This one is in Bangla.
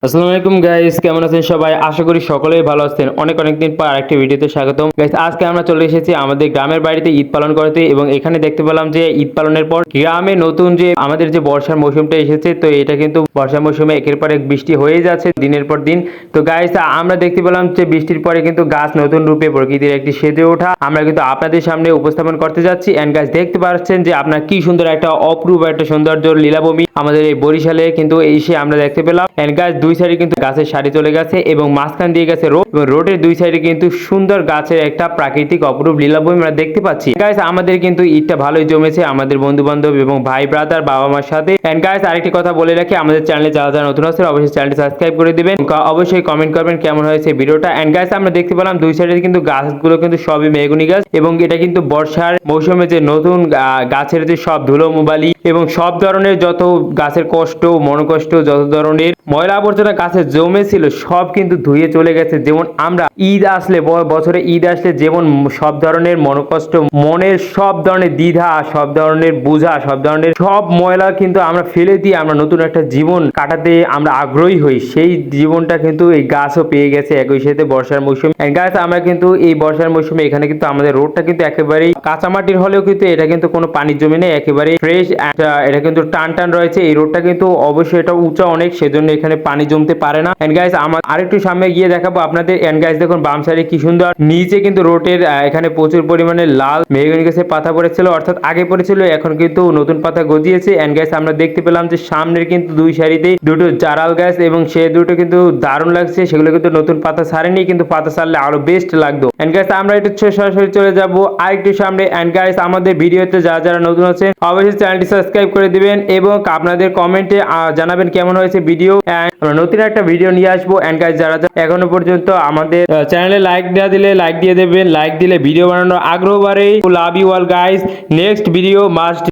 আসসালামু আলাইকুম গাইস, কেমন আছেন সবাই? আশা করি সকলেই ভালো আছেন। অনেক দিন পর আরেকটি ভিডিওতে স্বাগতম গাইস। আজকে আমরা চলে এসেছি আমাদের গ্রামের বাড়িতে ঈদ পালন করতে এবং এখানে দেখতে পেলাম যে ঈদ পালনের পর গ্রামে নতুন যে আমাদের যে বর্ষার মৌসুমটা এসেছে, তো এটা কিন্তু বর্ষার মৌসুমে একের পর এক বৃষ্টি হয়ে যাচ্ছে দিনের পর দিন। তো গাইস, আমরা দেখতে পেলাম যে বৃষ্টির পরে কিন্তু গাছ নতুন রূপে প্রকৃতির একটি সেজে ওঠা আমরা কিন্তু আপনাদের সামনে উপস্থাপন করতে যাচ্ছি। এন্ড গাইস, দেখতে পাচ্ছেন যে আপনার কি সুন্দর একটা অপরূপ একটা সৌন্দর্য লীলাভূমি আমাদের এই বরিশালে কিন্তু এসে আমরা দেখতে পেলাম। এন্ড গাইস, দুই সাইডে কিন্তু গাছের সারি চলে গেছে এবং মাঝখান দিয়ে গেছে রোড এবং রোডের দুই সাইডে কিন্তু সুন্দর গাছের একটা প্রাকৃতিক অপরূপ লীলাভূমি আমরা দেখতে পাচ্ছি। গাইস, আমাদের কিন্তু ঈদটা ভালোই জমেছে আমাদের বন্ধু বান্ধব এবং ভাই ব্রাদার বাবা মার সাথে। এন্ড গাইস, আরেকটি কথা বলে রাখি, আমাদের চ্যানেলে যারা যারা নতুন আছে অবশ্যই চ্যানেলটি সাবস্ক্রাইব করে দিবেন, অবশ্যই কমেন্ট করবেন কেমন হয়েছে ভিডিওটা। এন্ড গাইস, আমরা দেখতে পেলাম দুই সাইডে কিন্তু গাছগুলো কিন্তু সবই মেহগনি গাছ এবং এটা কিন্তু বর্ষার মৌসুমে যে নতুন গাছের যে সব ধুলো মুবালি এবং সব ধরনের যত গাছের কষ্ট মনোকষ্ট যত ধরনের ময়লা আবর্জনা গাছে জমেছিল সব কিন্তু ধুয়ে চলে গেছে। যেমন আমরা ঈদ আসলে বছরে ঈদ আসলে যেমন সব ধরনের মনোকষ্ট মনের সব ধরনের দ্বিধা সব ধরনের বোঝা সব ধরনের সব ময়লা কিন্তু আমরা ফেলে দিয়ে আমরা নতুন একটা জীবন কাটাতে আমরা আগ্রহী হই, সেই জীবনটা কিন্তু এই গাছও পেয়ে গেছে একই সাথে বর্ষার মৌসুম। গাছ, আমরা কিন্তু এই বর্ষার মৌসুমে এখানে কিন্তু আমাদের রোডটা কিন্তু একেবারেই কাঁচামাটির হলেও কিন্তু এটা কিন্তু কোনো পানির জমি নেই, একেবারে ফ্রেশ। এটা কিন্তু টান টান রয়েছে। এই রোডটা কিন্তু অবশ্যই এটা উঁচা অনেক, সেজন্য এখানে পানি জমতে পারে না। এন্ড গাইস, আমার আরেকটু সামনে গিয়ে দেখাবো আপনাদের। এন্ড গাইস, দেখুন বাম সাইডে কি সুন্দর নিচে কিন্তু রোডের এখানে প্রচুর পরিমাণে লাল মেহগনি গাছের পাতা পড়েছিল, অর্থাৎ আগে পড়েছিল, এখন কিন্তু নতুন পাতা গজিয়েছে। এন্ড গাইস, আমরা দেখতে পেলাম যে সামনের কিন্তু দুই সারিতেই দুটো জারাল গাছ এবং সে দুটো কিন্তু দারুণ লাগছে, সেগুলো কিন্তু নতুন পাতা ছাড়েনি, কিন্তু পাতা ছাড়লে আরো বেস্ট লাগতো। এন্ড গাইস, আমরা একটু সরাসরি চলে যাব আরেকটু সামনে। এন্ড গাইস, আমাদের ভিডিওতে যারা যারা নতুন আছেন অবশ্যই চ্যানেলটি সাবস্ক্রাইব করে দিবেন এবং আপনাদের কমেন্টে জানাবেন কেমন হয়েছে ভিডিও। আমরা নতুন একটা ভিডিও নিয়ে আসবো। এন্ড গাইস, যারা এখনো পর্যন্ত আমাদের চ্যানেলে লাইক দেওয়া দিলে লাইক দিয়ে দেবেন, লাইক দিলে ভিডিও বানানোর আগ্রহ বাড়ে। Love you all guys, next video must